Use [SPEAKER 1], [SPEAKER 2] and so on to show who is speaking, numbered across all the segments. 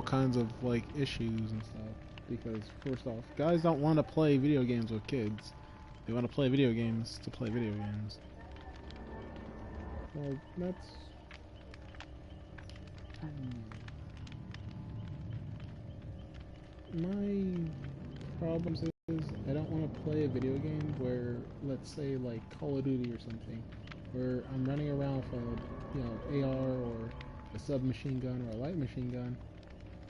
[SPEAKER 1] all kinds of like issues and stuff. Because first off, guys don't want to play video games with kids. They want to play video games to play video games. Like that's my problems is I don't want to play a video game where, let's say, like Call of Duty or something, where I'm running around with a, AR or a submachine gun or a light machine gun,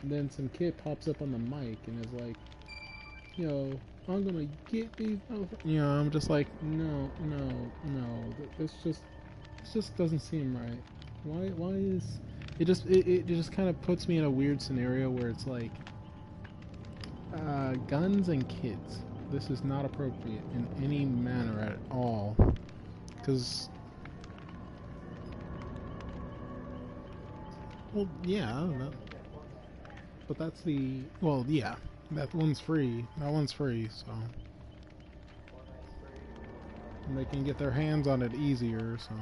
[SPEAKER 1] and then some kid pops up on the mic and is like, I'm gonna get these. I'm just like, no. This just doesn't seem right. Why is it just it just kind of puts me in a weird scenario where it's like, guns and kids. This is not appropriate in any manner at all. Because, well, yeah, but that's the, well, yeah, that one's free. That one's free, so. And they can get their hands on it easier, so.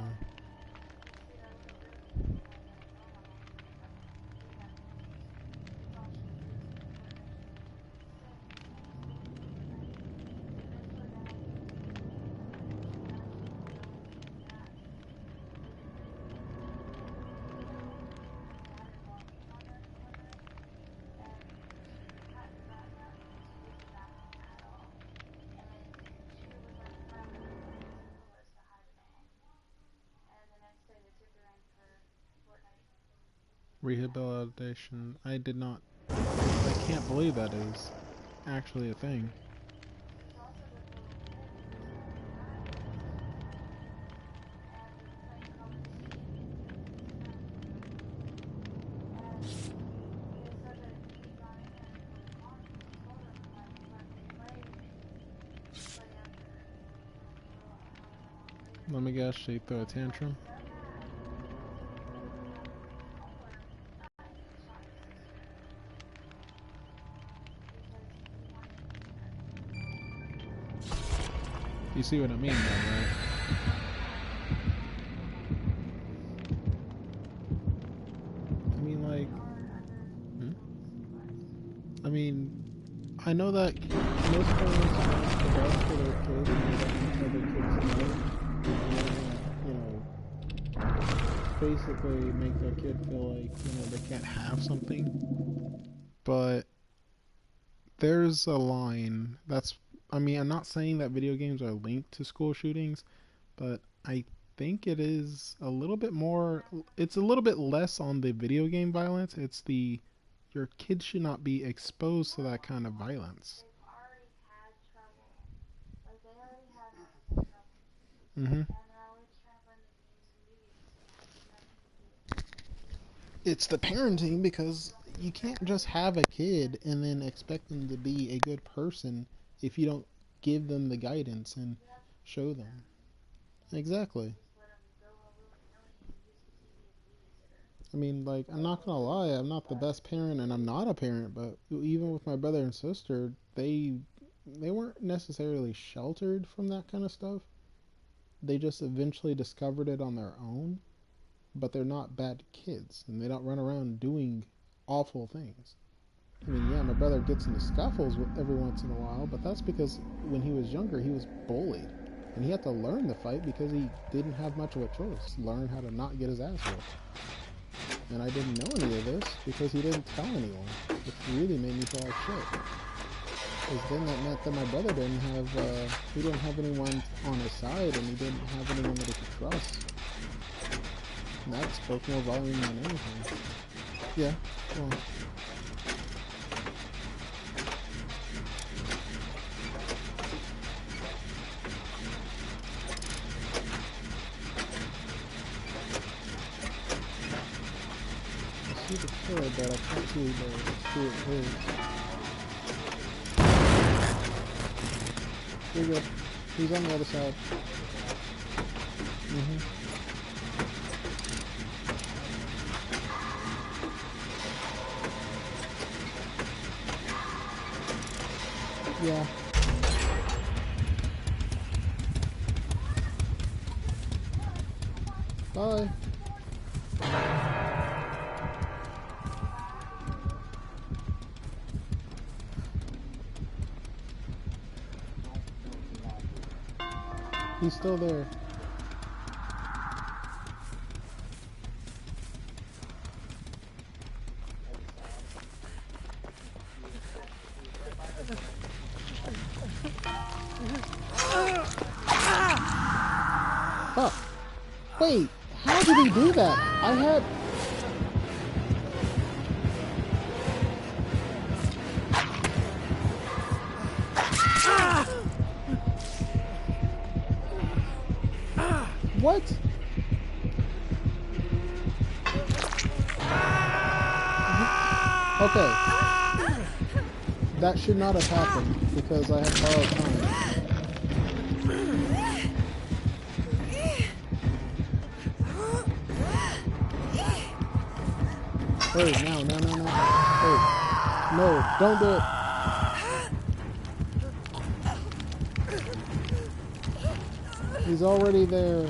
[SPEAKER 1] Rehabilitation. I did not. I can't believe that is actually a thing. Let me guess, she threw a tantrum. You see what I mean, though, right? I mean, like, I mean, I know that most parents want the best for their kids, and they want other kids to know, basically make their kid feel like, they can't have something. But there's a line that's, I mean, I'm not saying that video games are linked to school shootings, but I think it is a little bit more, it's a little bit less on the video game violence. It's the, your kids should not be exposed to that kind of violence. Mm-hmm. It's the parenting, because you can't just have a kid and then expect them to be a good person if you don't give them the guidance and show them. Exactly. I mean, like, I'm not gonna lie, I'm not the best parent and I'm not a parent, but even with my brother and sister, they weren't necessarily sheltered from that kind of stuff. They just eventually discovered it on their own, but they're not bad kids and they don't run around doing awful things. I mean, yeah, my brother gets into scuffles every once in a while, but that's because when he was younger, he was bullied. And he had to learn to fight because he didn't have much of a choice. Learn how to not get his ass whooped. And I didn't know any of this because he didn't tell anyone, which really made me feel like shit. Because then that meant that my brother he didn't have anyone on his side, and he didn't have anyone that he could trust. And that spoke more volume than anything. Yeah, well. I see the killer, but I can't see who it is. Here you go. He's on the other side. Yeah. Bye. He's still there. Oh, wait, how did he do that? I had... What? Okay. That should not have happened because I had borrowed time. Hey, no. Hey. No, don't do it. He's already there.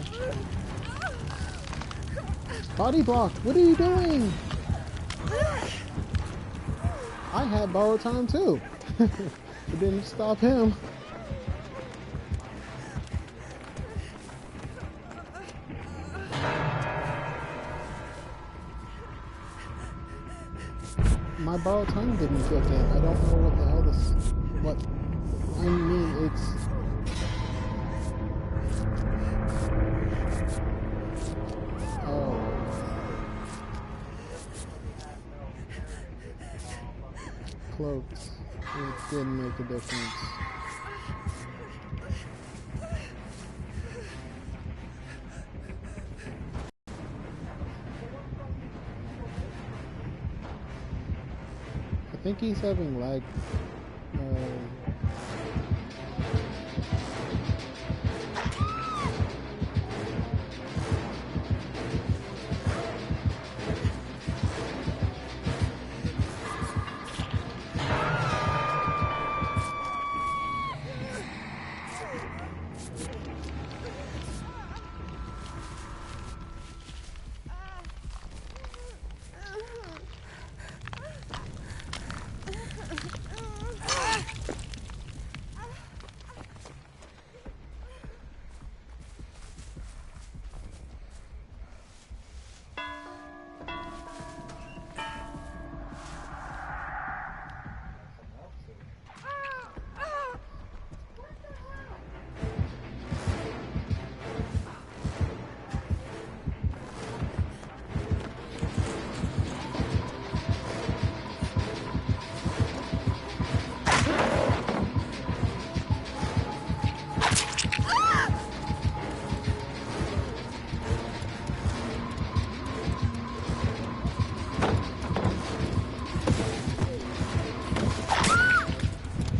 [SPEAKER 1] Body block, what are you doing? I had borrowed time too. It didn't stop him. My borrowed time didn't kick in. I don't know what the hell this... What? I mean, it's... Oh. Cloaks. It didn't make a difference. I think he's having lag.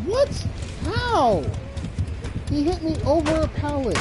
[SPEAKER 1] What? How? He hit me over a pallet.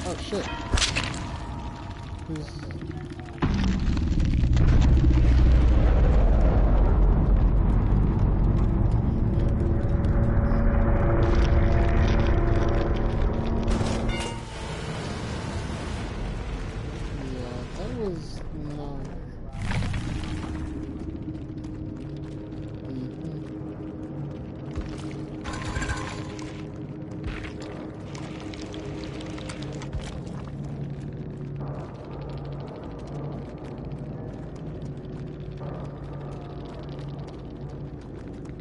[SPEAKER 1] Oh shit.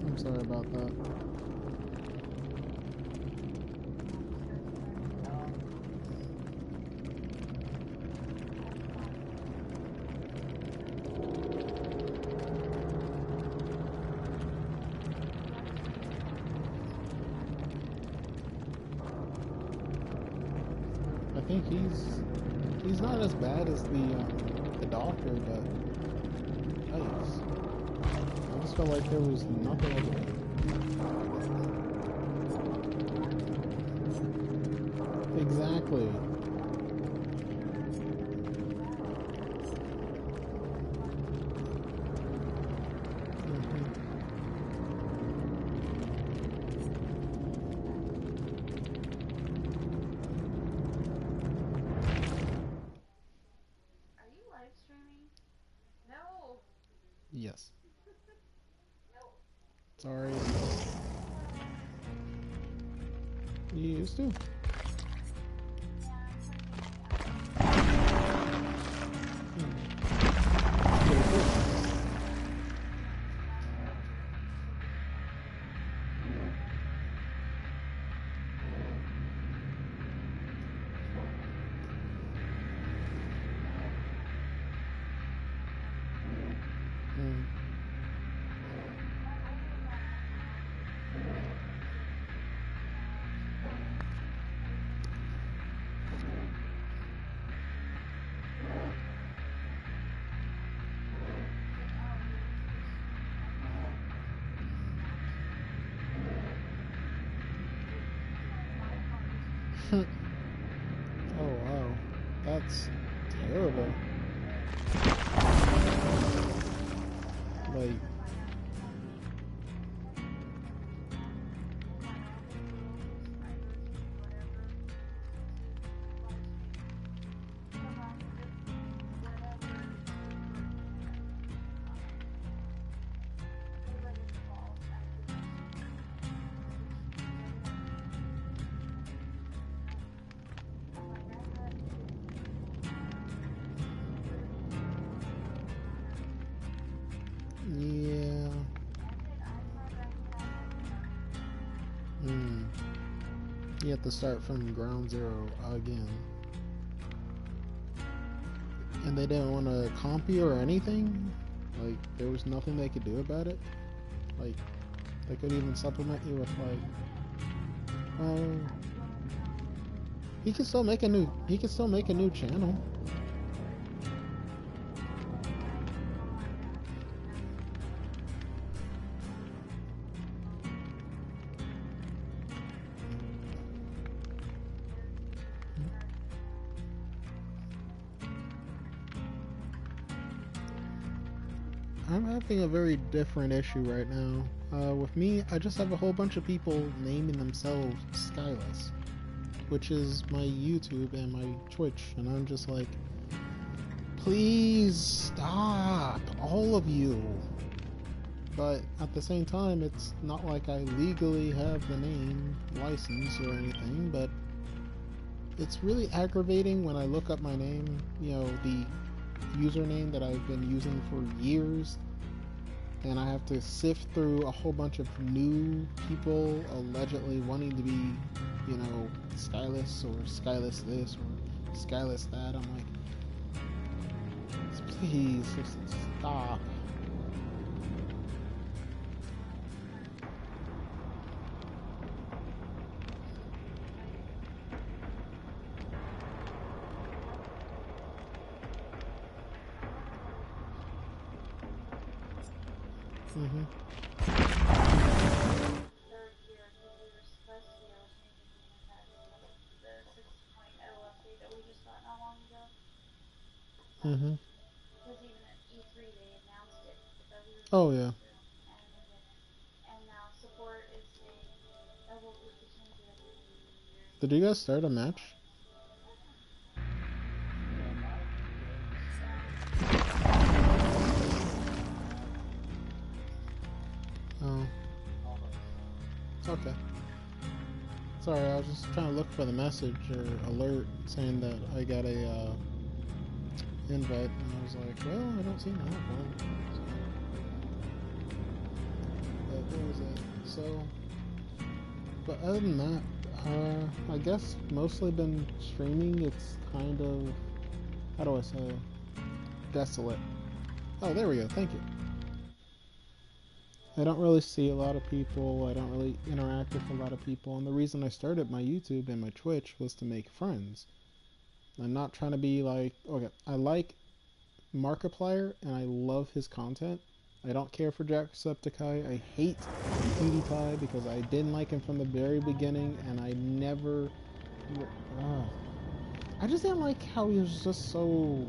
[SPEAKER 1] I'm sorry about that. I think he's not as bad as the doctor, but yikes. just felt like there was nothing I could do. Exactly. Yes. Sorry. You used to? Oh wow, that's terrible. Like, yeah. You have to start from ground zero again. And they didn't want to comp you or anything? Like, there was nothing they could do about it? Like, they could even supplement you with, like, oh, he can still make a new channel. I'm having a very different issue right now. With me, I just have a whole bunch of people naming themselves Skyless, which is my YouTube and my Twitch, and I'm just like, please stop, all of you. But at the same time, it's not like I legally have the name license or anything, but it's really aggravating when I look up my name, you know, the username that I've been using for years, and I have to sift through a whole bunch of new people allegedly wanting to be, you know, Skyless or Skyless this or Skyless that. I'm like, please, just stop. Oh yeah. Did you guys start a match? Oh. Okay. Sorry, I was just trying to look for the message or alert saying that I got a invite, and I was like, well, I don't seem to have one. So, but what was it? So, but other than that, I guess mostly been streaming. It's kind of, how do I say, desolate. Oh, there we go. Thank you. I don't really see a lot of people. I don't really interact with a lot of people. And the reason I started my YouTube and my Twitch was to make friends. I'm not trying to be like, okay, I like Markiplier and I love his content, I don't care for Jacksepticeye. I hate PewDiePie because I didn't like him from the very beginning, and I never. I just didn't like how he was just so.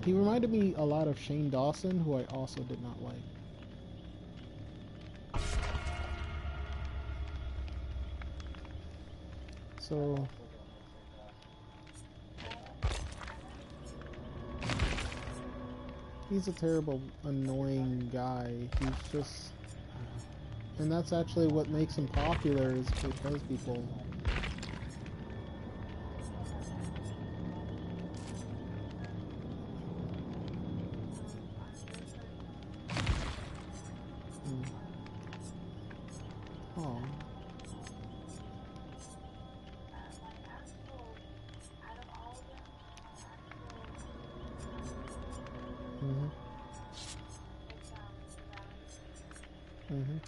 [SPEAKER 1] He reminded me a lot of Shane Dawson, who I also did not like. So. He's a terrible, annoying guy. He's just. And that's actually what makes him popular, is because people. Oh. Mhm. Mhm.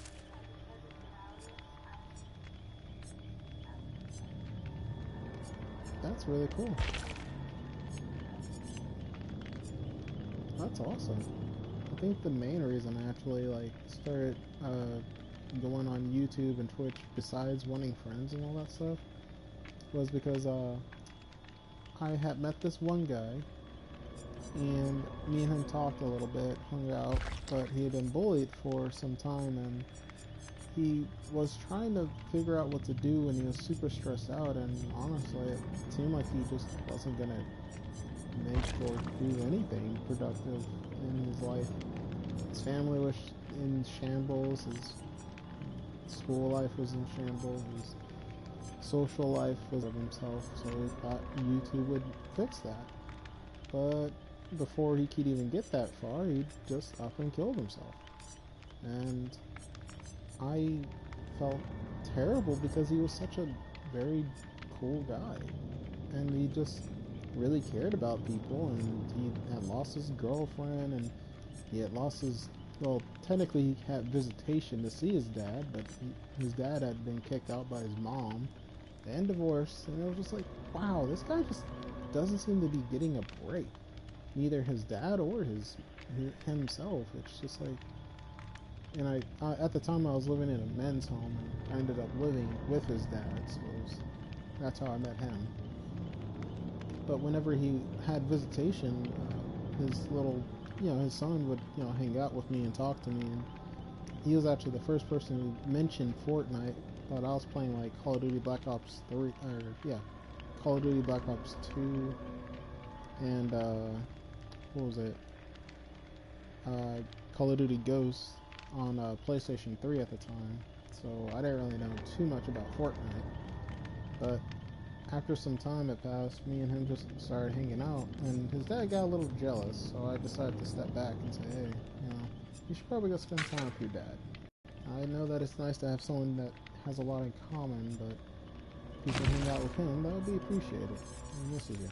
[SPEAKER 1] That's really cool. That's awesome. I think the main reason I actually like started going on YouTube and Twitch, besides wanting friends and all that stuff, was because I had met this one guy, and me and him talked a little bit, hung out, but he had been bullied for some time, and he was trying to figure out what to do, and he was super stressed out, and honestly, it seemed like he just wasn't gonna make or do anything productive in his life. His family was in shambles, his school life was in shambles, his social life was of himself, so he thought YouTube would fix that. But before he could even get that far, he just up and killed himself. And I felt terrible because he was such a very cool guy. And he just really cared about people, and he had lost his girlfriend, and he had lost his, well, technically he had visitation to see his dad, but his dad had been kicked out by his mom and divorced, and it was just like, wow, this guy just doesn't seem to be getting a break. Neither his dad or himself. It's just like, and I at the time I was living in a men's home, and I ended up living with his dad, so that's how I met him. But whenever he had visitation, his little, his son would, hang out with me and talk to me, and he was actually the first person who mentioned Fortnite, but I was playing like Call of Duty Black Ops 3, or yeah, Call of Duty Black Ops 2, and what was it? Call of Duty Ghosts on PlayStation 3 at the time, so I didn't really know too much about Fortnite, but after some time had passed, me and him just started hanging out, and his dad got a little jealous, so I decided to step back and say, hey, you should probably go spend time with your dad. I know that it's nice to have someone that has a lot in common, but if you can hang out with him, that would be appreciated. He misses you.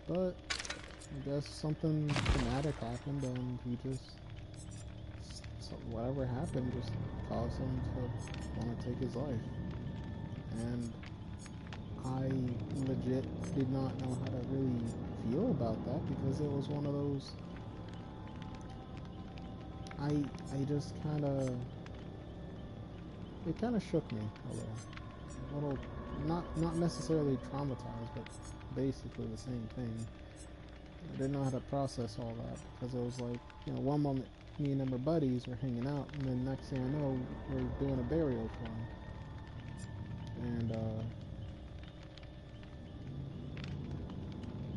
[SPEAKER 1] But I guess something traumatic happened, and he just, whatever happened just caused him to want to take his life. And I legit did not know how to really feel about that, because it was one of those, I just kind of, it kind of shook me a little, not necessarily traumatized, but basically the same thing. I didn't know how to process all that, because it was like, one moment me and him were buddies, we're hanging out, and then next thing I know, we're doing a burial for him. And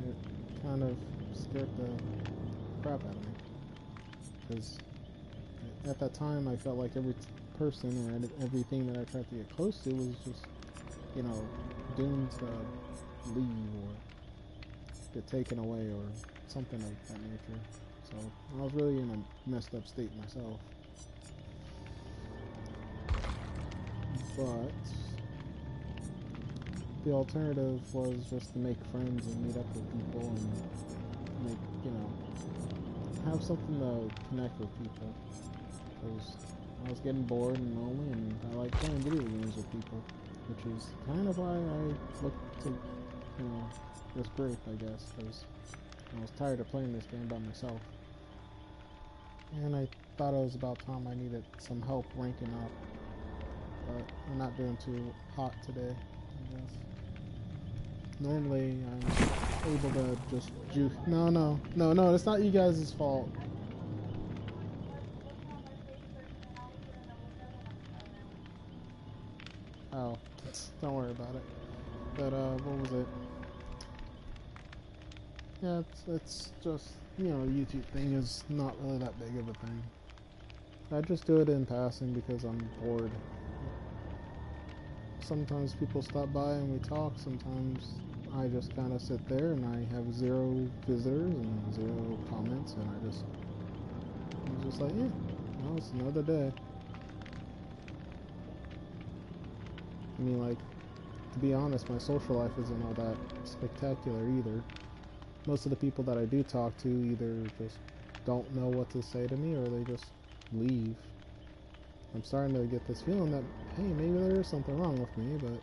[SPEAKER 1] it kind of scared the crap out of me, because at that time I felt like every person or everything that I tried to get close to was just, doomed to leave or get taken away or something of that nature. So I was really in a messed up state myself. But the alternative was just to make friends and meet up with people and make, have something to connect with people. Because I was getting bored and lonely, and I like playing video games with people, which is kind of why I looked to, this break, I guess, because I was tired of playing this game by myself. And I thought it was about time I needed some help ranking up. But I'm not doing too hot today, I guess. Normally, I'm able to just juke. No, it's not you guys' fault. Oh, don't worry about it. But, what was it? Yeah, it's just, you know, YouTube thing is not really that big of a thing. I just do it in passing because I'm bored. Sometimes people stop by and we talk, sometimes I just kind of sit there and I have 0 visitors and 0 comments, and I'm just like, yeah, well, it's another day. I mean, like, to be honest, my social life isn't all that spectacular either. Most of the people that I do talk to either just don't know what to say to me or they just leave. I'm starting to get this feeling that, hey, maybe there is something wrong with me, but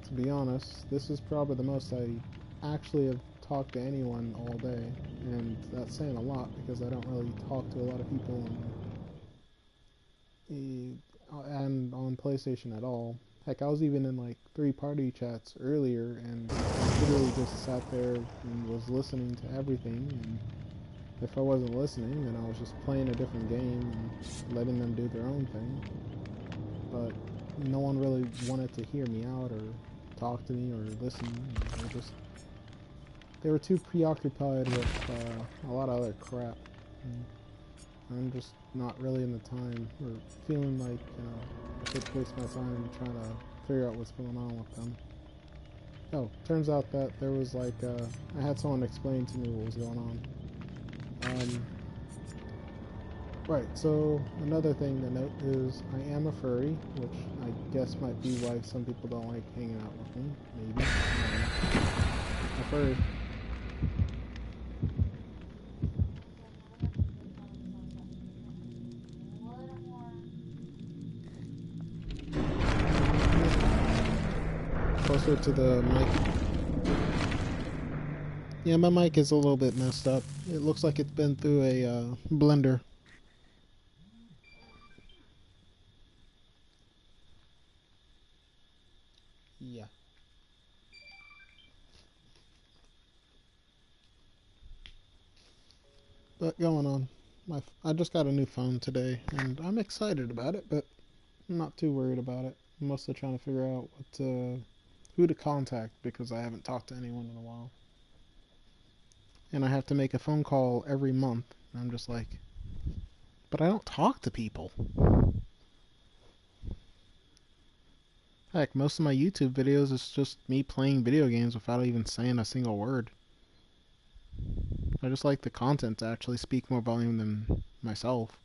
[SPEAKER 1] to be honest, this is probably the most I actually have talked to anyone all day, and that's saying a lot because I don't really talk to a lot of people and on PlayStation at all. Heck, I was even in like 3 party chats earlier and literally just sat there and was listening to everything, and if I wasn't listening, then I was just playing a different game and letting them do their own thing. But no one really wanted to hear me out or talk to me or listen. They were too preoccupied with a lot of other crap. And I'm just not really in the time or feeling like, you know, I should waste my time trying to figure out what's going on with them. Oh, turns out that there was like, I had someone explain to me what was going on. Right, so another thing to note is I am a furry, which I guess might be why some people don't like hanging out with me, maybe. A furry. Closer to the mic. Yeah, my mic is a little bit messed up. It looks like it's been through a blender. Yeah. But going on, I just got a new phone today, and I'm excited about it, but I'm not too worried about it. I'm mostly trying to figure out who to contact because I haven't talked to anyone in a while. And I have to make a phone call every month. And I'm just like, but I don't talk to people. Heck, most of my YouTube videos is just me playing video games without even saying a single word. I just like the content to actually speak more volume than myself.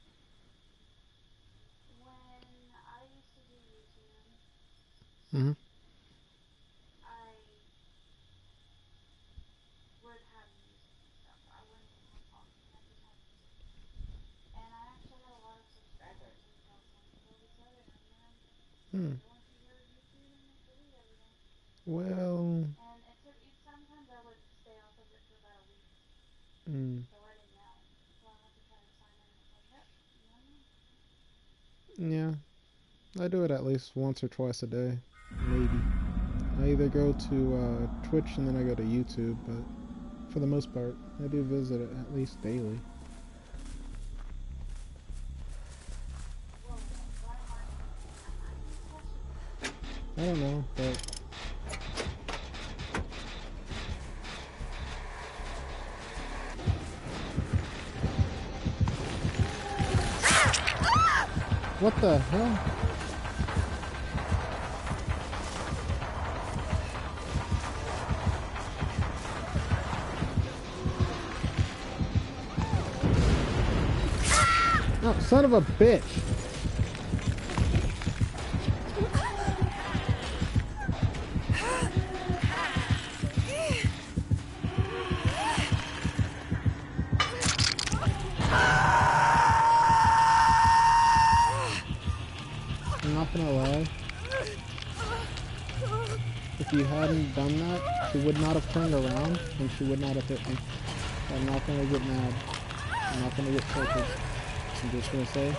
[SPEAKER 1] Mm-hmm. Hmm. Well, mm, yeah, I do it at least once or twice a day, maybe. I either go to Twitch and then I go to YouTube, but for the most part, I do visit it at least daily. I don't know, but what the hell? Oh, son of a bitch! I'm not gonna lie. If you hadn't done that, she would not have turned around and she would not have hit me. I'm not gonna get mad. I'm not gonna get tilted. I'm just gonna say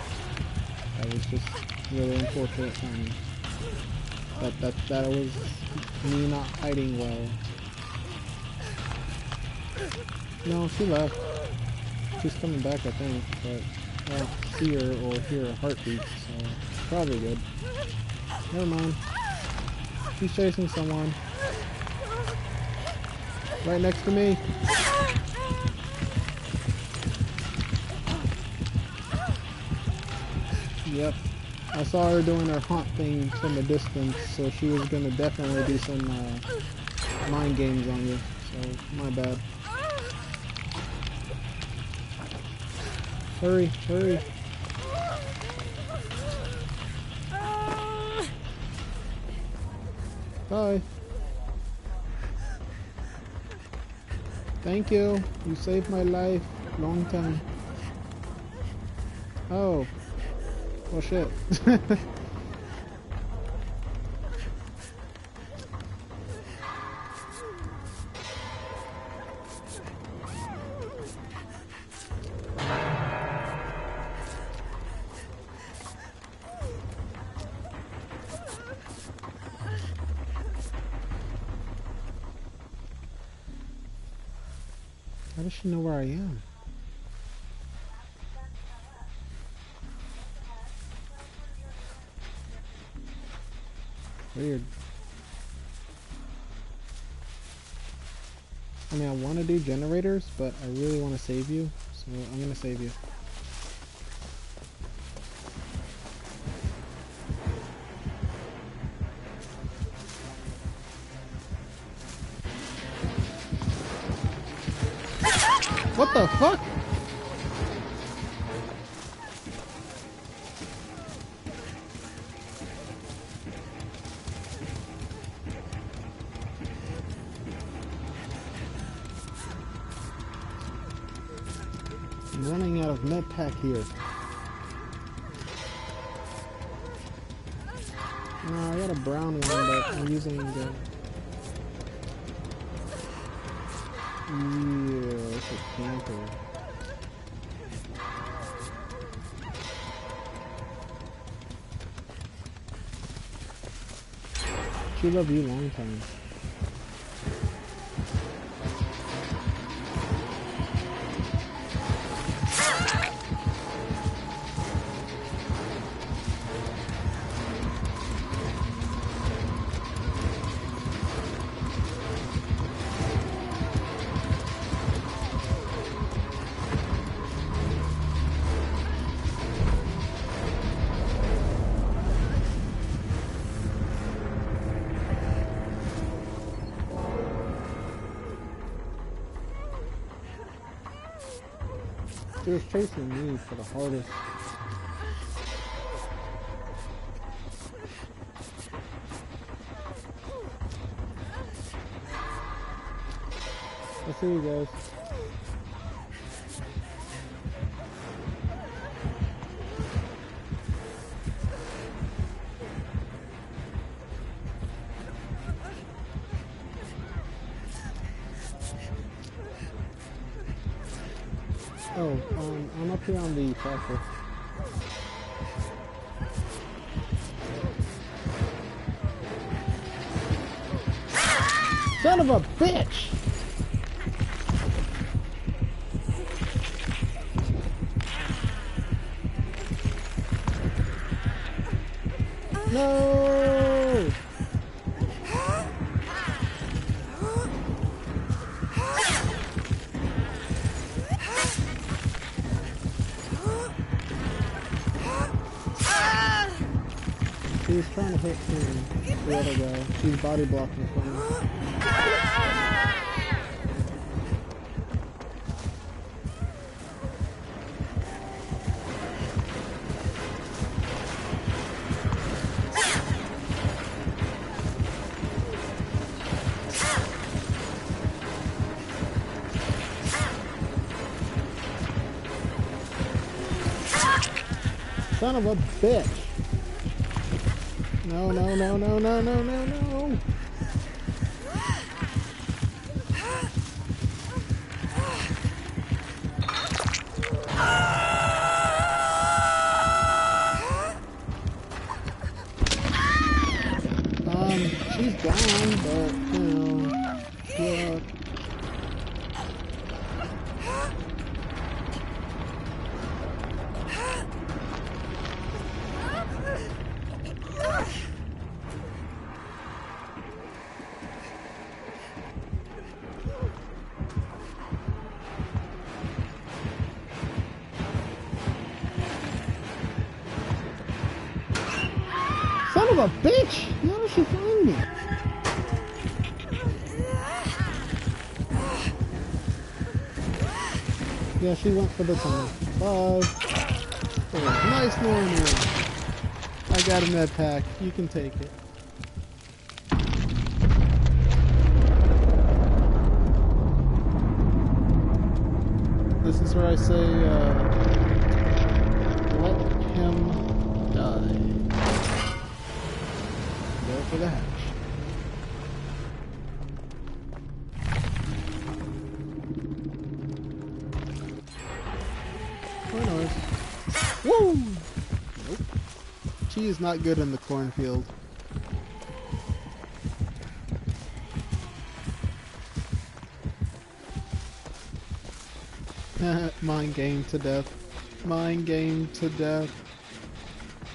[SPEAKER 1] that was just really unfortunate timing. That was me not hiding well. No, she left. She's coming back, I think, but I don't see her or hear her heartbeat, so probably good. Never mind. She's chasing someone. Right next to me. Yep. I saw her doing her haunt thing from a distance, so she was gonna definitely do some mind games on you. So, my bad. Hurry, hurry. Bye. Thank you. You saved my life. Long time. Oh. Oh shit. How does she know where I am? Weird. I mean, I want to do generators, but I really want to save you, so I'm going to save you. What the fuck? I'm running out of med pack here. No, I got a brown one, but I'm using the... Yeah, it's a camper. She love you long time. She was chasing me for the hardest. I see you guys. Oh, I'm up here on the tractor. Son of a bitch! No! She's trying to hit me. The other guy. She's body blocking for me. Son of a bitch! No, no, no, no, no, no, no, no! a bitch! How did she find me? Yeah, she went for the tunnel. Bye. Oh, nice Norman. I got a med pack. You can take it. This is where I say, let him die. Go for the hatch. Woo! Nope. She is not good in the cornfield. Mind game to death. Mind game to death.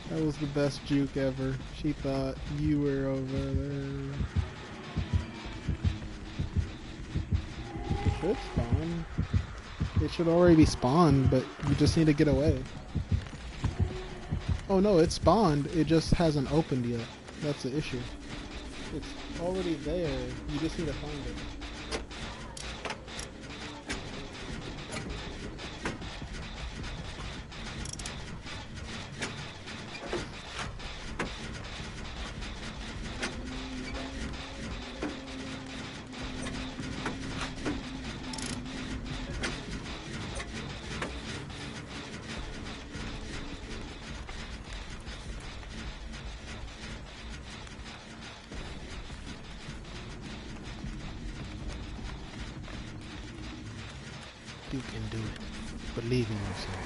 [SPEAKER 1] That was the best juke ever. She thought you were over there. It should spawn. It should already be spawned, but you just need to get away. Oh no, it's spawned. It just hasn't opened yet. That's the issue. It's already there. You just need to find it. You can do it. Believe in yourself.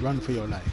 [SPEAKER 1] Run for your life.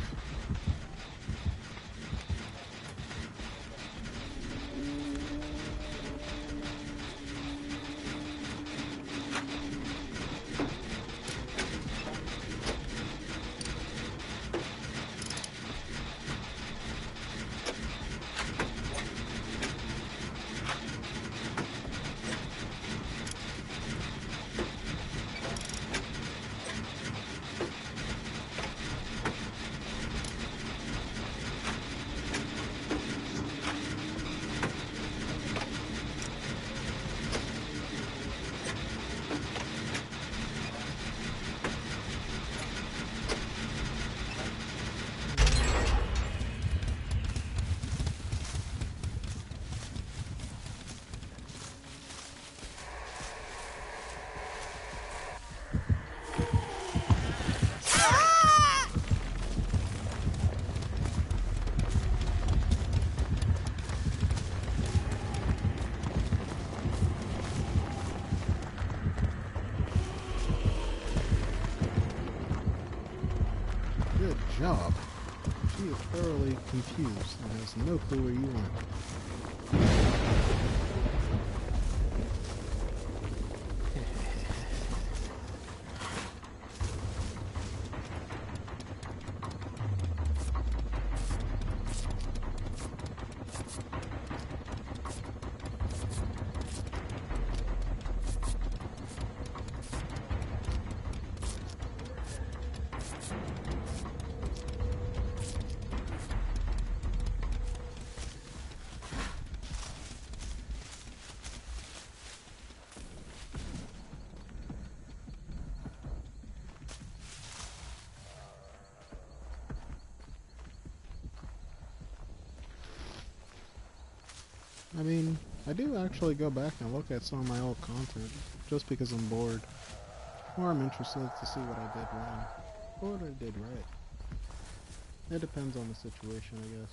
[SPEAKER 1] Good job. She is thoroughly confused and has no clue where you went. I mean, I do actually go back and look at some of my old content, just because I'm bored. Or I'm interested to see what I did wrong, or what I did right. It depends on the situation, I guess.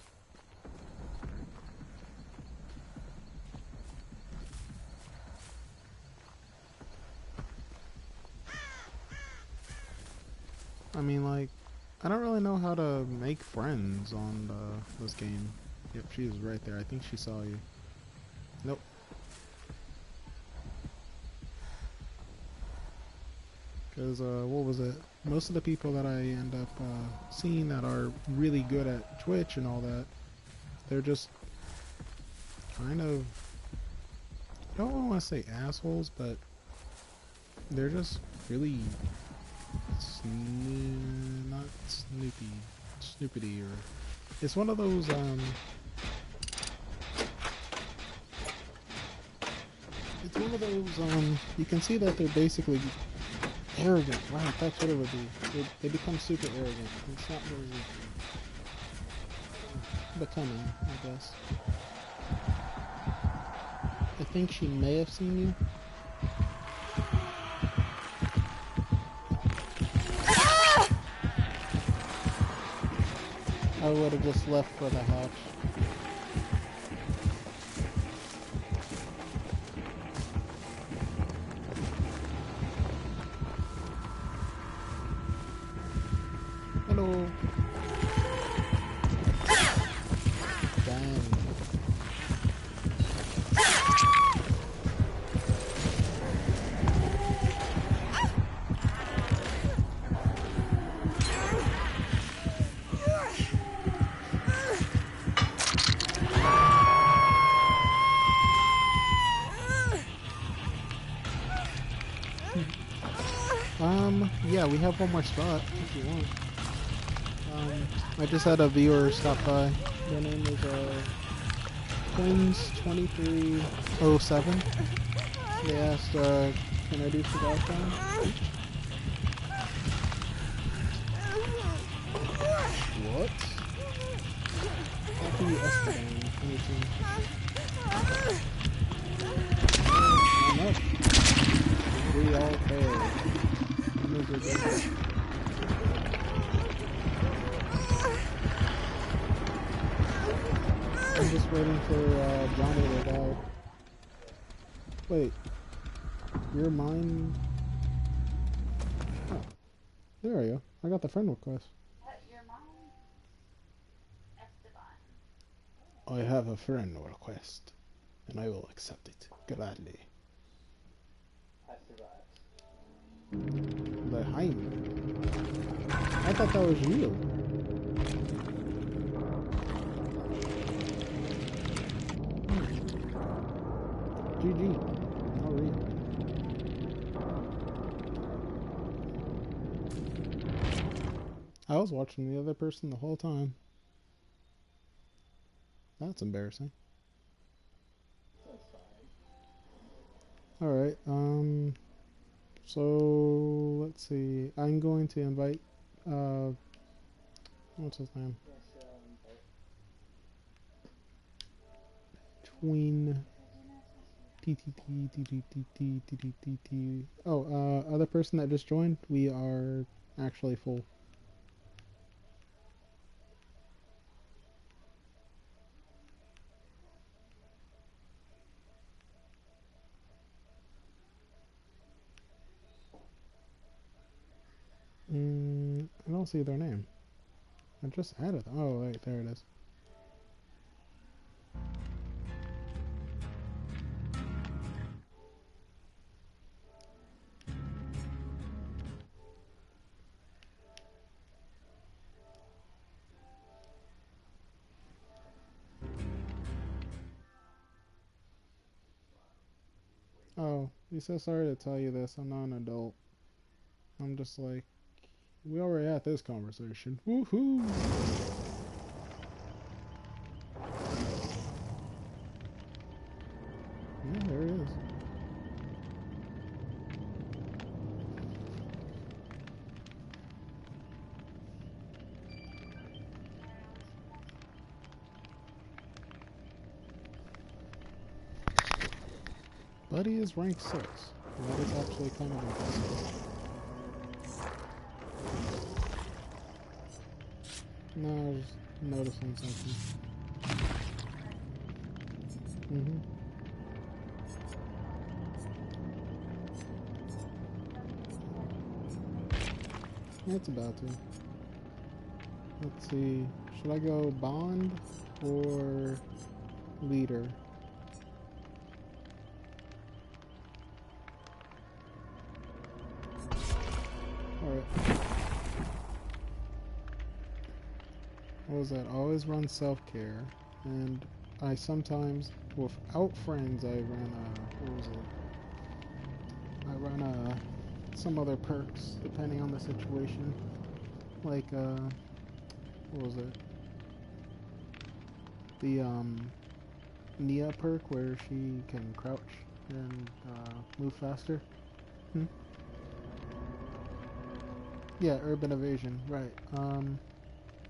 [SPEAKER 1] I mean, like, I don't really know how to make friends on this game. Yep, she's right there. I think she saw you. Nope. Because, what was it? Most of the people that I end up seeing that are really good at Twitch and all that, they're just kind of, I don't want to say assholes, but they're just really Not Snoopy, Snoopity, or it's one of those. It's one of those. You can see that they're basically arrogant. Right, that's what it would be. They become super arrogant. It's not very becoming, I guess. I think she may have seen you. I would have just left for the hatch. Hello. Dang. Yeah, we have one more spot if you want. I just had a viewer stop by. Their name is Twins2307. They asked, can I do Forgot Time? What? How do you Esteban? I'm up. We all failed. I'm just waiting for Johnny to die. Wait, you're mine? Oh, there we go. I got the friend request.
[SPEAKER 2] You're mine, Esteban.
[SPEAKER 1] I have a friend request, and I will accept it gladly.
[SPEAKER 3] I survived.
[SPEAKER 1] The Jaime. I thought that was you. GG. I'll read. I was watching the other person the whole time. That's embarrassing.
[SPEAKER 3] That's fine.
[SPEAKER 1] Alright, so let's see. I'm going to invite what's his name? Tween TTT. Oh, other person that just joined, we are actually full. I don't see their name. I just added them. Oh, wait, there it is. Oh, he's so sorry to tell you this. I'm not an adult. I'm just like, we already had this conversation. Woohoo! Yeah, there he is. Buddy is rank 6. That is actually kind of impressive. No, I was noticing something. It's about to. Let's see. Should I go Bond or Leader? Alright. What was that? Always run self-care. And I sometimes, without friends, I run a... What was it? I run a some other perks depending on the situation. Like, what was it? The, Nia perk where she can crouch and, move faster. Hmm? Yeah, urban evasion, right.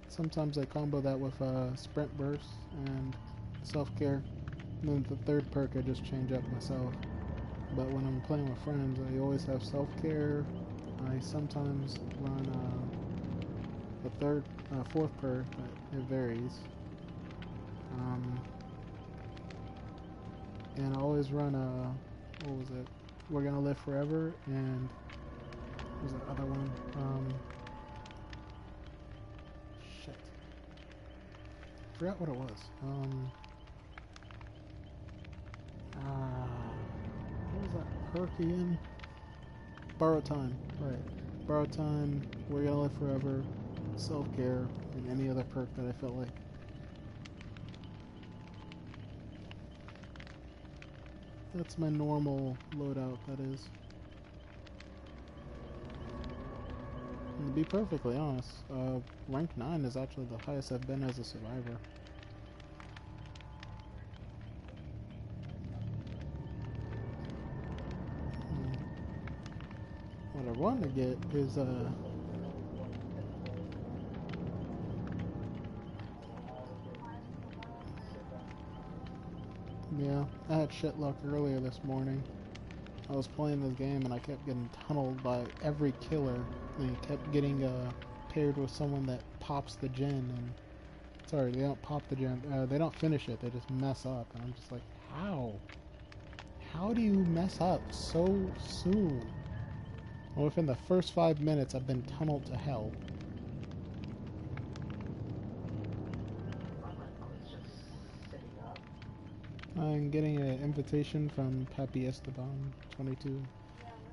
[SPEAKER 1] Sometimes I combo that with, sprint burst and self-care. And then the third perk I just change up myself. But when I'm playing with friends, I always have self-care. I sometimes run fourth perk, but it varies. And I always run what was it? We're Gonna Live Forever, and what was the other one? Shit. Forgot what it was. What was that perk again? Borrow Time, right. Borrow Time, We're Gonna Live Forever, Self-Care, and any other perk that I felt like. That's my normal loadout, that is. And to be perfectly honest, rank 9 is actually the highest I've been as a survivor. What I want to get is, yeah, I had shit luck earlier this morning. I was playing this game and I kept getting tunneled by every killer, and he kept getting paired with someone that pops the gen, and sorry, they don't pop the gen, they don't finish it, they just mess up, and I'm just like, how? How do you mess up so soon? And within the first 5 minutes, I've been tunneled to hell. I'm getting an invitation from Papi Esteban 22,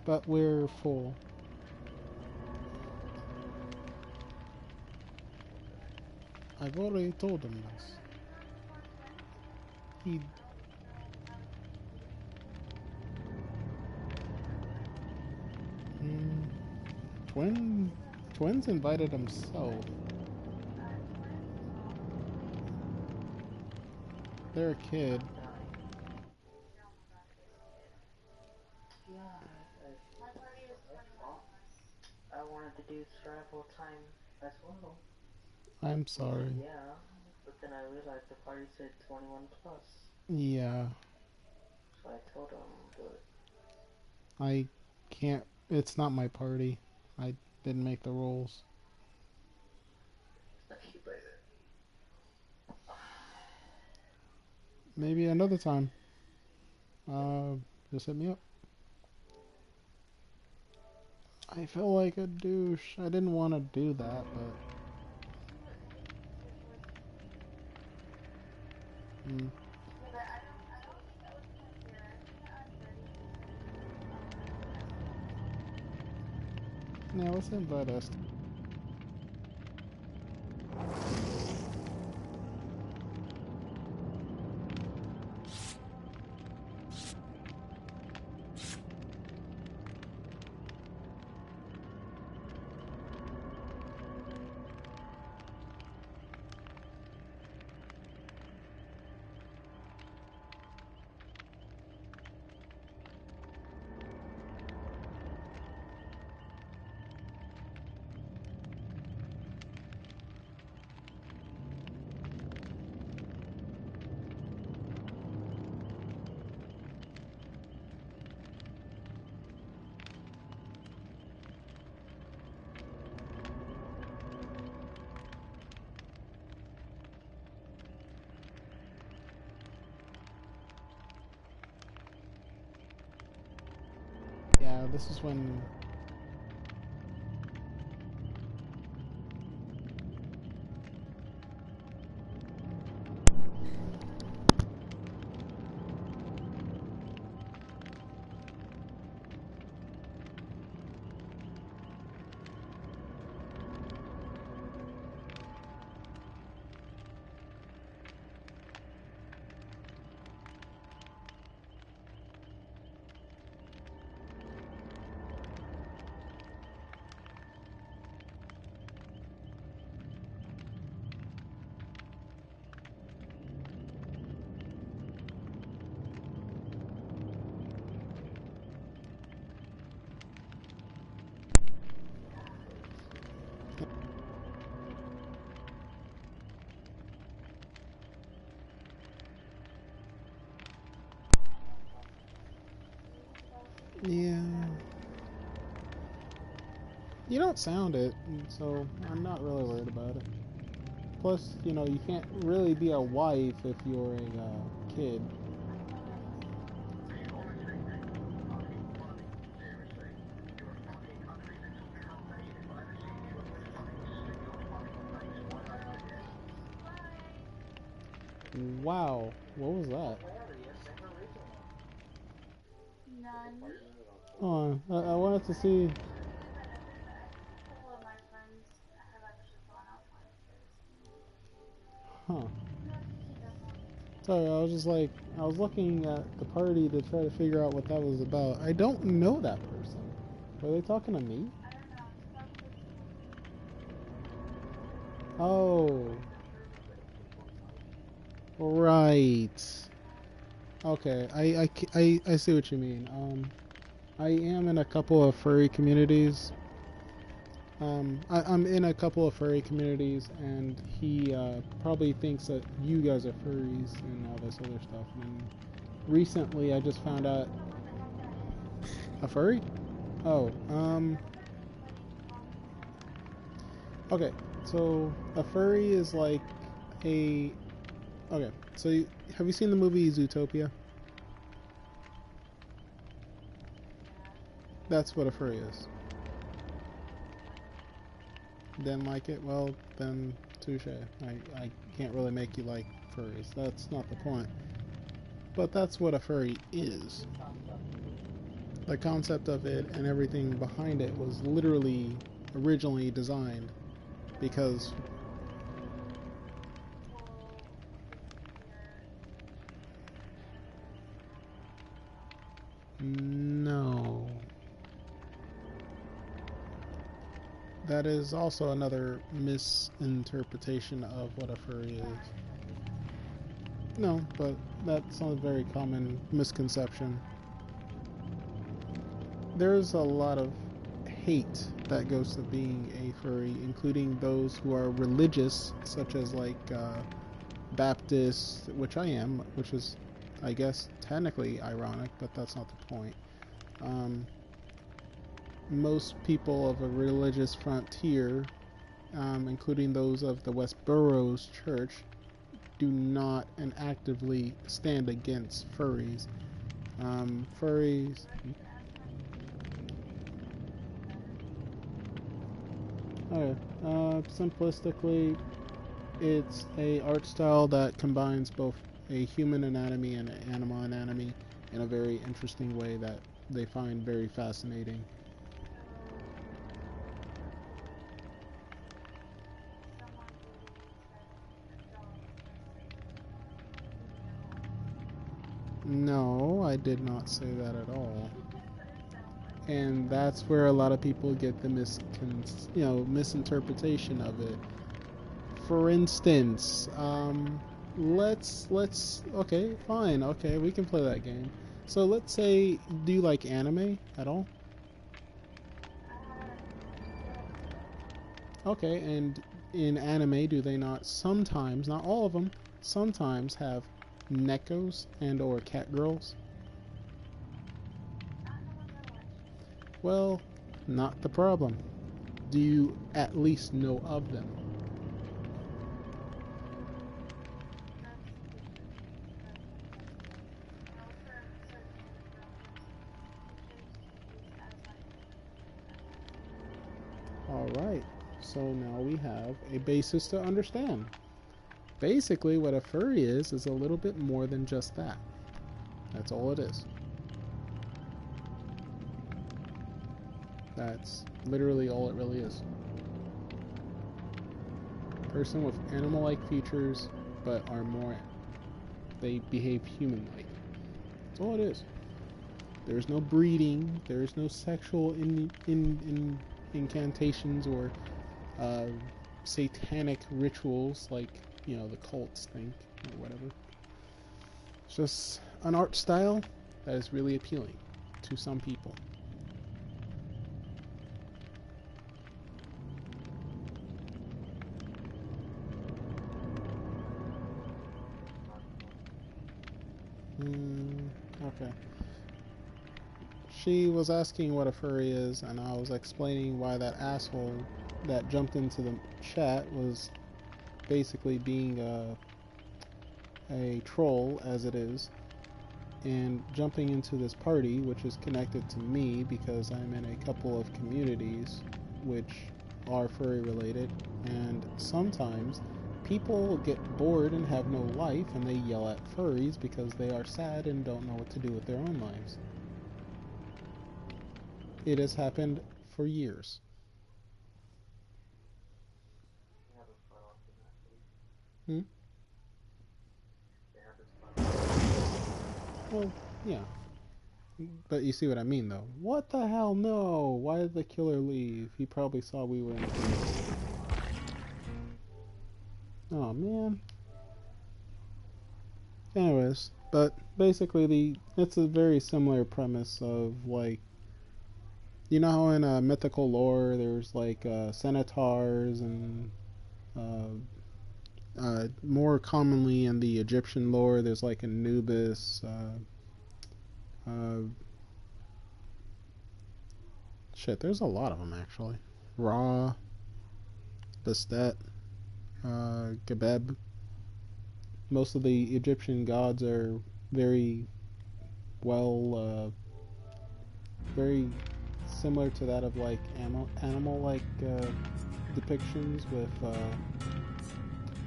[SPEAKER 1] but we're full. I've already told him this. He... Twins invited himself. They're a kid.
[SPEAKER 3] Yeah, I wanted to do travel time as well.
[SPEAKER 1] I'm sorry.
[SPEAKER 3] Yeah, but then I realized the party said 21 plus.
[SPEAKER 1] Yeah.
[SPEAKER 3] So I told him, but
[SPEAKER 1] I can't. It's not my party. I didn't make the rules. Maybe another time. Just hit me up. I feel like a douche. I didn't want to do that, but... Yeah, let's invite us. Yeah, this is when... Yeah. You don't sound it, so I'm not really worried about it. Plus, you know, you can't really be a wife if you're a kid. Wow, what was that?
[SPEAKER 3] Hilarious and original.
[SPEAKER 2] None.
[SPEAKER 1] Oh, I wanted to see.
[SPEAKER 2] A couple of my friends have actually gone out on
[SPEAKER 1] Huh.
[SPEAKER 2] this.
[SPEAKER 1] Sorry, I was just like, I was looking at the party to try to figure out what that was about. I don't know that person. Were they talking to me?
[SPEAKER 2] I don't know.
[SPEAKER 1] Oh, right. Okay, I see what you mean. I am in a couple of furry communities. I'm in a couple of furry communities, and he probably thinks that you guys are furries and all this other stuff. And recently, I just found out a furry. Oh, okay. So a furry is like a. Okay, so have you seen the movie Zootopia? That's what a furry is. Didn't like it? Well, then touche. I can't really make you like furries. That's not the point. But that's what a furry is. The concept of it and everything behind it was literally originally designed because no. That is also another misinterpretation of what a furry is. No, but that's a very common misconception. There's a lot of hate that goes to being a furry, including those who are religious, such as like Baptist, which I am, which is, I guess, technically ironic, but that's not the point. Most people of a religious frontier, including those of the West Boroughs Church, do not and actively stand against furries. Furries. Okay. Simplistically, it's a art style that combines both a human anatomy and an animal anatomy in a very interesting way that they find very fascinating. No, I did not say that at all. And that's where a lot of people get the misinterpretation of it. For instance, okay, fine, okay, we can play that game. So let's say, do you like anime at all? Okay, and in anime, do they not sometimes, not all of them, sometimes have nekos and or cat girls? Well, not the problem. Do you at least know of them? Alright, so now we have a basis to understand. Basically, what a furry is a little bit more than just that. That's all it is. That's literally all it really is. Person with animal-like features, but are more, they behave human-like. That's all it is. There's no breeding, there's no sexual incantations or satanic rituals like, you know, the cults think or whatever. It's just an art style that is really appealing to some people. Okay. She was asking what a furry is, and I was explaining why that asshole that jumped into the chat was basically being a troll, as it is, and jumping into this party, which is connected to me because I'm in a couple of communities which are furry related, and sometimes people get bored and have no life and they yell at furries because they are sad and don't know what to do with their own lives. It has happened for years. Hmm? Well, yeah. But you see what I mean, though. What the hell? No! Why did the killer leave? He probably saw we were in the... Oh, man. Anyways, but basically it's a very similar premise of, like, you know how in mythical lore there's, like, centaurs and, more commonly in the Egyptian lore there's, like, Anubis, shit, there's a lot of them, actually. Ra, Bastet, Gebeb. Most of the Egyptian gods are very very similar to that of, like, animal-like depictions with,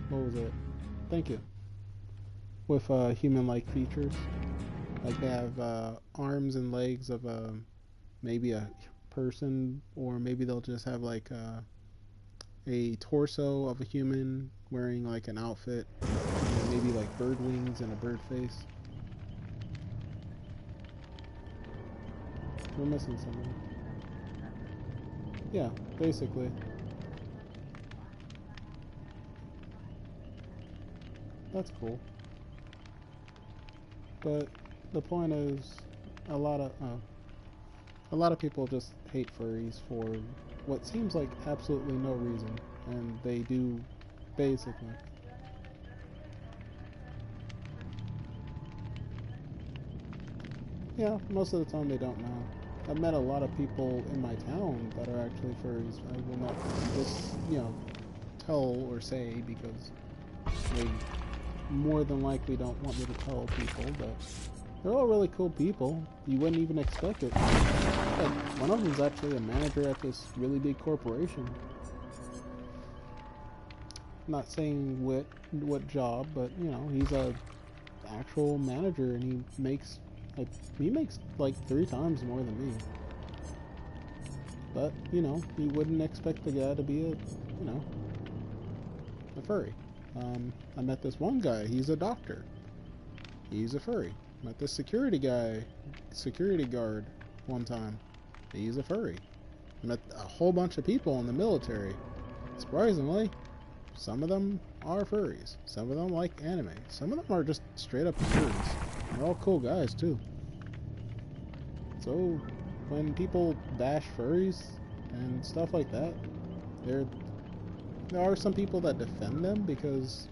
[SPEAKER 1] what was it? Thank you. With human-like features. Like they have arms and legs of maybe a person, or maybe they'll just have like a torso of a human wearing like an outfit, and maybe like bird wings and a bird face. We're missing something. Yeah, basically. That's cool. But the point is, a lot of people just hate furries for what seems like absolutely no reason, and they do basically. Yeah, most of the time they don't know. I've met a lot of people in my town that are actually furries. I will not just, tell or say because they more than likely don't want me to tell people, but they're all really cool people. You wouldn't even expect it. Like, one of them's actually a manager at this really big corporation. Not saying what job, but he's a actual manager, and he makes like 3 times more than me. But you wouldn't expect the guy to be a furry. I met this one guy. He's a doctor. He's a furry. Met this security guard one time. He's a furry. Met a whole bunch of people in the military. Surprisingly, some of them are furries. Some of them like anime. Some of them are just straight up furries. They're all cool guys too. So when people bash furries and stuff like that, there are some people that defend them because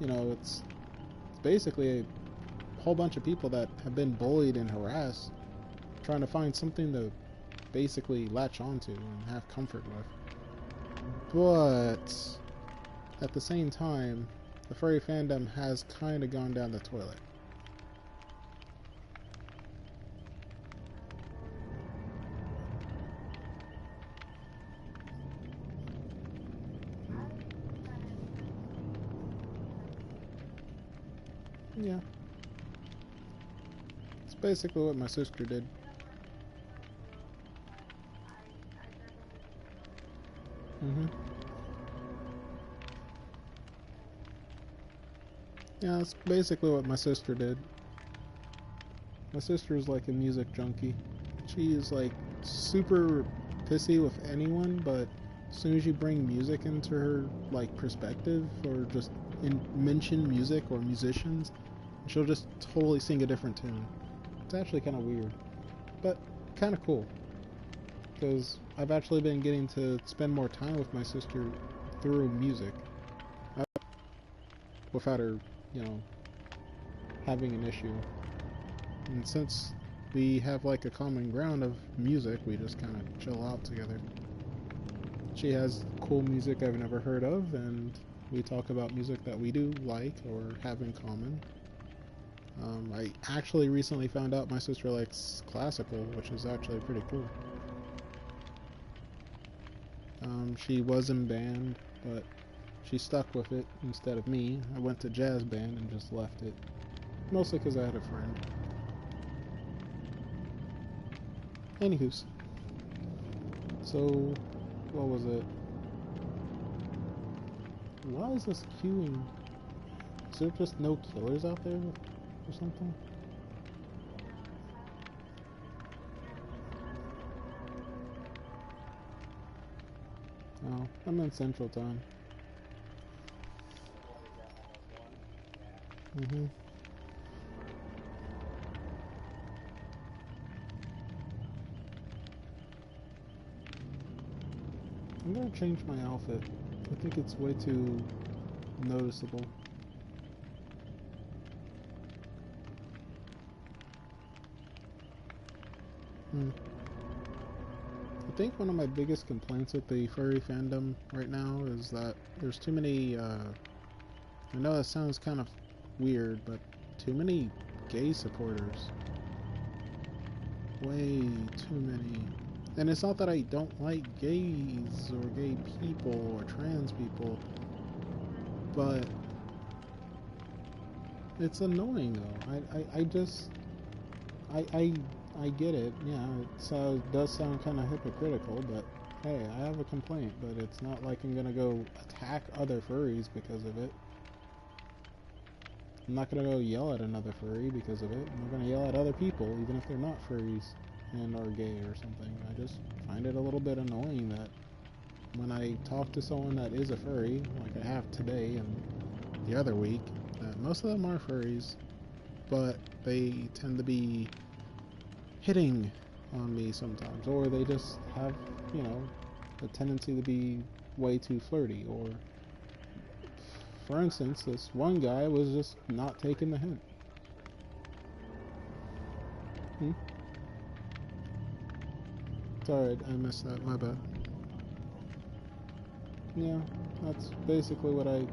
[SPEAKER 1] it's basically a whole bunch of people that have been bullied and harassed, trying to find something to basically latch onto and have comfort with. But at the same time, the furry fandom has kind of gone down the toilet. Yeah. It's basically what my sister did. Yeah, that's basically what my sister did. My sister is like a music junkie. She is like super pissy with anyone, but as soon as you bring music into her like perspective, or just mention music or musicians, she'll just totally sing a different tune. It's actually kind of weird, but kind of cool, because I've actually been getting to spend more time with my sister through music without her, having an issue. And since we have like a common ground of music. We just kind of chill out together. She has cool music I've never heard of, and we talk about music that we do like or have in common. I actually recently found out my sister likes classical, which is actually pretty cool. She was in band, but she stuck with it instead of me. I went to jazz band and just left it. Mostly because I had a friend. Anywho's. So, what was it? Why is this queuing? Is there just no killers out there or something? Oh, I'm in Central Time. I'm gonna change my outfit. I think it's way too noticeable. I think one of my biggest complaints with the furry fandom right now is that there's too many, I know that sounds kind of weird, but too many gay supporters. Way too many. And it's not that I don't like gays or gay people or trans people, but it's annoying though. I get it. Yeah, it does sound kind of hypocritical, but hey, I have a complaint, but it's not like I'm gonna go attack other furries because of it. I'm not gonna go yell at another furry because of it. I'm not gonna yell at other people, even if they're not furries and are gay or something. I just find it a little bit annoying that when I talk to someone that is a furry, like I have today and the other week, that most of them are furries, but they tend to be hitting on me sometimes, or they just have, you know, a tendency to be way too flirty, or for instance, this one guy was just not taking the hint. Sorry, I missed that, my bad. Yeah, that's basically what I...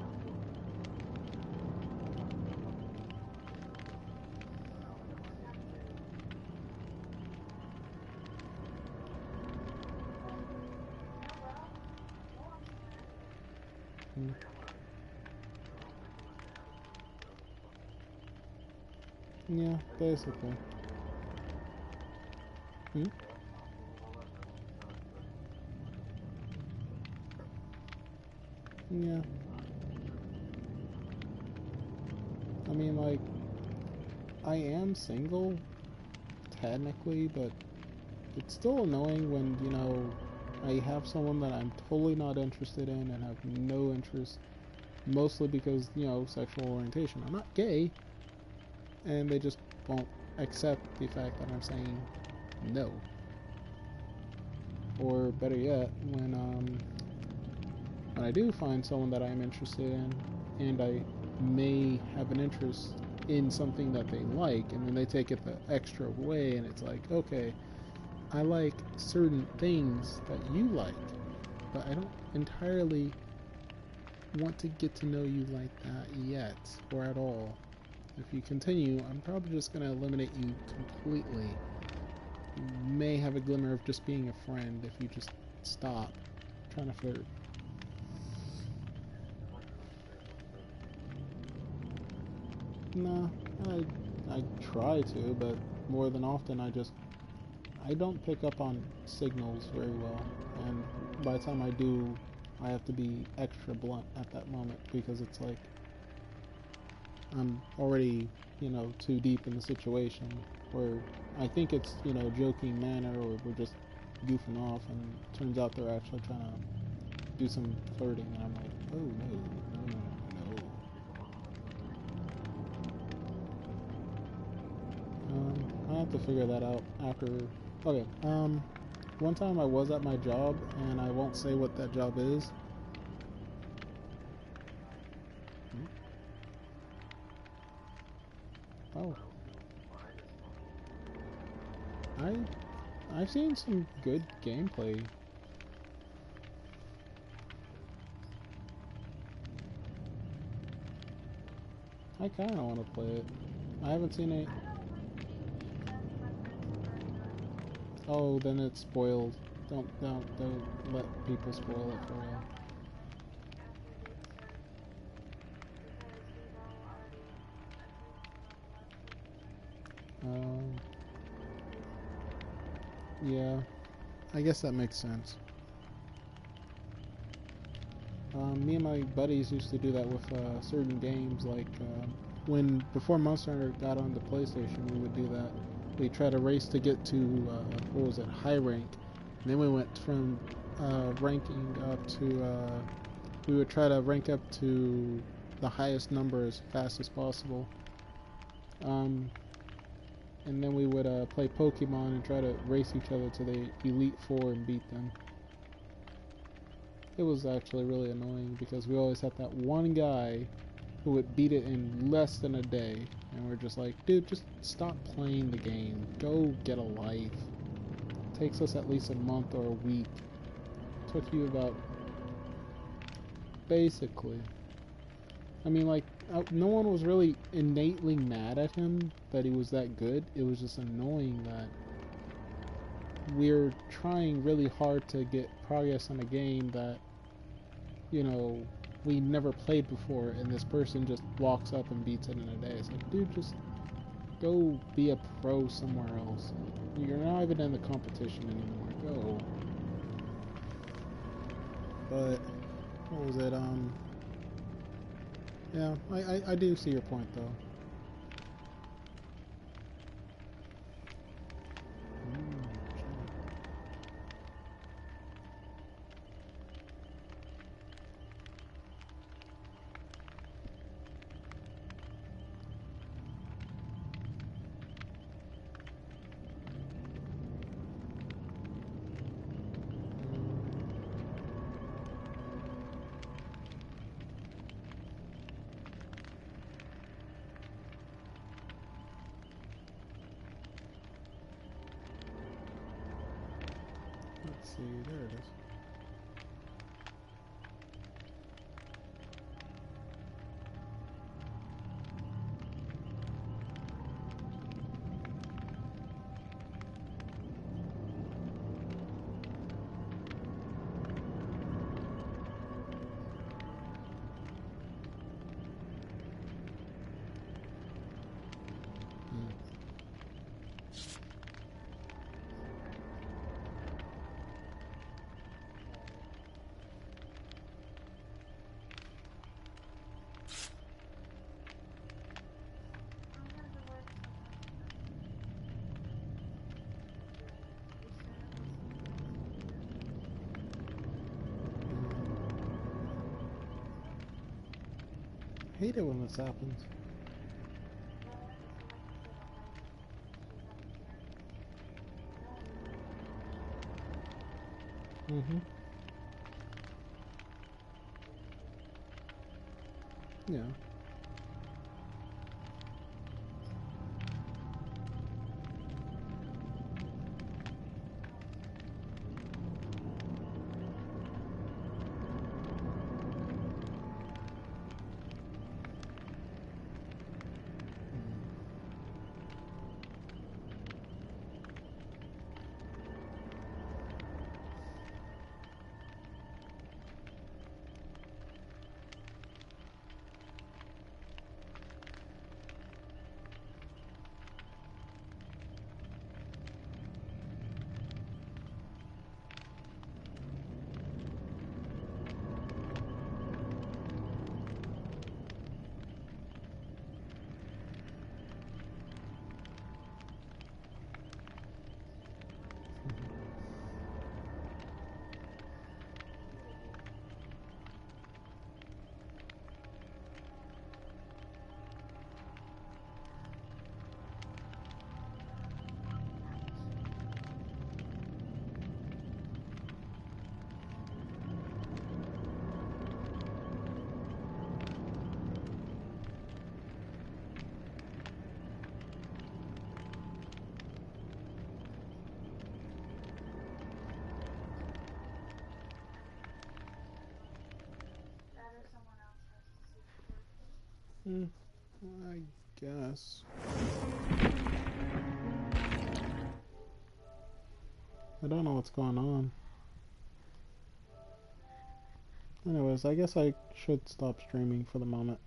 [SPEAKER 1] Yeah, basically. Yeah. I mean, like, I am single, technically, but it's still annoying when, you know, I have someone that I'm totally not interested in and have no interest, mostly because, you know, sexual orientation. I'm not gay, and they just won't accept the fact that I'm saying no. Or better yet, when I do find someone that I'm interested in, and I may have an interest in something that they like, and then they take it the extra way, and it's like, okay, I like certain things that you like, but I don't entirely want to get to know you like that yet, or at all. If you continue, I'm probably just going to eliminate you completely. You may have a glimmer of just being a friend if you just stop trying to flirt. Nah, I try to, but more than often I don't pick up on signals very well, and by the time I do, I have to be extra blunt at that moment because it's like I'm already, you know, too deep in the situation where I think it's, you know, joking manner or we're just goofing off, and it turns out they're actually trying to do some flirting, and I'm like, oh no. I have to figure that out after. Okay, one time I was at my job, and I won't say what that job is. Oh. I've seen some good gameplay. I kind of want to play it. I haven't seen it.
[SPEAKER 2] I don't like games that my friends are very good.
[SPEAKER 1] Oh, then it's spoiled. Don't let people spoil it for
[SPEAKER 2] No, I
[SPEAKER 1] you.
[SPEAKER 2] don't like after they start because we've all already agreed to not watch it
[SPEAKER 1] Um,
[SPEAKER 2] together.
[SPEAKER 1] yeah, I guess that makes sense. Me and my buddies used to do that with certain games, like before Monster Hunter got on the PlayStation, we would do that. We try to race to get to what was it, high rank, and then we went from ranking up to we would try to rank up to the highest number as fast as possible. Um, and then we would play Pokemon and try to race each other to the Elite Four and beat them. It was actually really annoying because we always had that one guy who would beat it in less than a day, and we're just like, dude, just stop playing the game. Go get a life. It takes us at least a month or a week. It took you about, basically. I mean, like, no one was really innately mad at him that he was that good. It was just annoying that we're trying really hard to get progress on a game that, you know, we never played before, and this person just walks up and beats it in a day. It's like, dude, just go be a pro somewhere else. You're not even in the competition anymore. Go. But what was it? Yeah, I do see your point though. Let's see, there it is. I hate it when this happens. Mm-hmm. Yeah. I guess. I don't know what's going on. Anyways, I guess I should stop streaming for the moment.